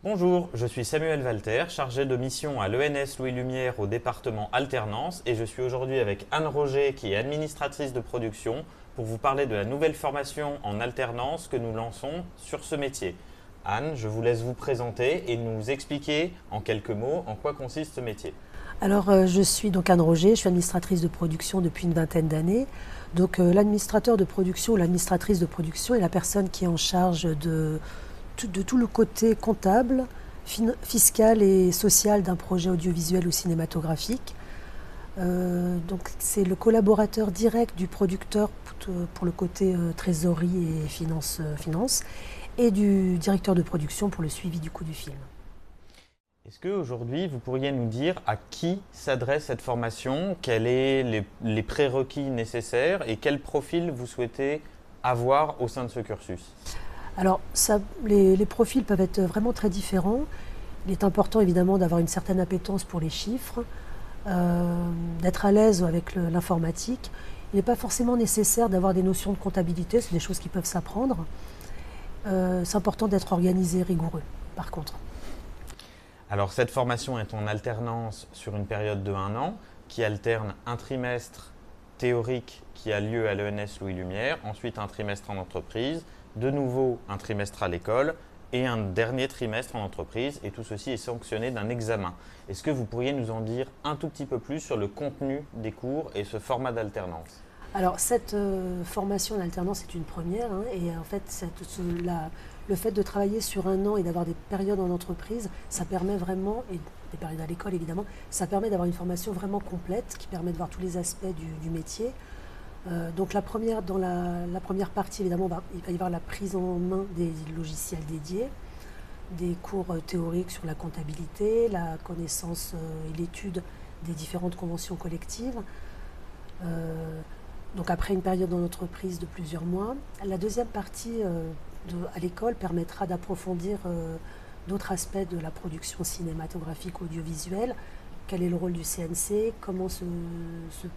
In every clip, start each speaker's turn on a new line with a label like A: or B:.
A: Bonjour, je suis Samuel Walter, chargé de mission à l'ENS Louis Lumière au département Alternance et je suis aujourd'hui avec Anne Roger qui est administratrice de production pour vous parler de la nouvelle formation en alternance que nous lançons sur ce métier. Anne, je vous laisse vous présenter et nous expliquer en quelques mots en quoi consiste ce métier.
B: Alors, je suis donc Anne Roger, je suis administratrice de production depuis une vingtaine d'années. Donc, l'administrateur de production ou l'administratrice de production est la personne qui est en charge de tout le côté comptable, fiscal et social d'un projet audiovisuel ou cinématographique. Donc, c'est le collaborateur direct du producteur pour le côté trésorerie et finance, et du directeur de production pour le suivi du coût du film.
A: Est-ce qu'aujourd'hui, vous pourriez nous dire à qui s'adresse cette formation, quels sont les prérequis nécessaires et quel profil vous souhaitez avoir au sein de ce cursus?
B: Alors, les profils peuvent être vraiment très différents. Il est important évidemment d'avoir une certaine appétence pour les chiffres, d'être à l'aise avec l'informatique. Il n'est pas forcément nécessaire d'avoir des notions de comptabilité, c'est des choses qui peuvent s'apprendre. C'est important d'être organisé, rigoureux, par contre.
A: Alors cette formation est en alternance sur une période de 1 an qui alterne un trimestre théorique qui a lieu à l'ENS Louis Lumière, ensuite un trimestre en entreprise, de nouveau un trimestre à l'école et un dernier trimestre en entreprise, et tout ceci est sanctionné d'un examen. Est-ce que vous pourriez nous en dire un tout petit peu plus sur le contenu des cours et ce format d'alternance?
B: Alors cette formation en alternance est une première, hein, et en fait le fait de travailler sur 1 an et d'avoir des périodes en entreprise, ça permet vraiment, et des périodes à l'école évidemment, ça permet d'avoir une formation vraiment complète qui permet de voir tous les aspects du métier. Donc dans la première partie, évidemment, il va y avoir la prise en main des logiciels dédiés, des cours théoriques sur la comptabilité, la connaissance et l'étude des différentes conventions collectives. Donc après une période en entreprise de plusieurs mois. La deuxième partie à l'école permettra d'approfondir d'autres aspects de la production cinématographique audiovisuelle. Quel est le rôle du CNC, comment se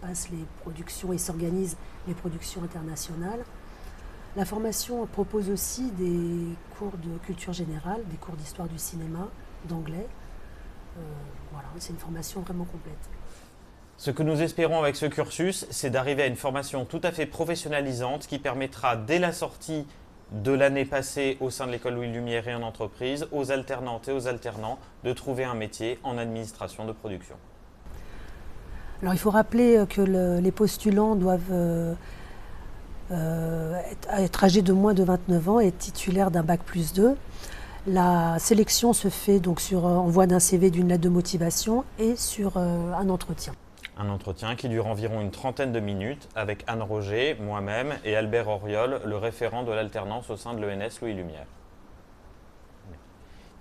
B: passent les productions et s'organisent les productions internationales. La formation propose aussi des cours de culture générale, des cours d'histoire du cinéma, d'anglais. Voilà, c'est une formation vraiment complète.
A: Ce que nous espérons avec ce cursus, c'est d'arriver à une formation tout à fait professionnalisante qui permettra dès la sortie de l'année passée au sein de l'école Louis Lumière et en entreprise, aux alternantes et aux alternants, de trouver un métier en administration de production.
B: Alors il faut rappeler que les postulants doivent être âgés de moins de 29 ans et être titulaires d'un bac+2. La sélection se fait donc sur envoi d'un CV, d'une lettre de motivation et sur un entretien.
A: Un entretien qui dure environ une trentaine de minutes avec Anne Roger, moi-même et Albert Auriol, le référent de l'alternance au sein de l'ENS Louis Lumière.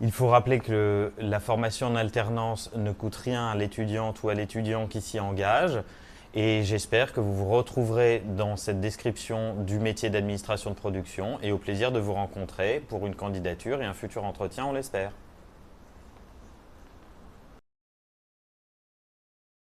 A: Il faut rappeler que la formation en alternance ne coûte rien à l'étudiante ou à l'étudiant qui s'y engage, et j'espère que vous vous retrouverez dans cette description du métier d'administration de production et au plaisir de vous rencontrer pour une candidature et un futur entretien, on l'espère.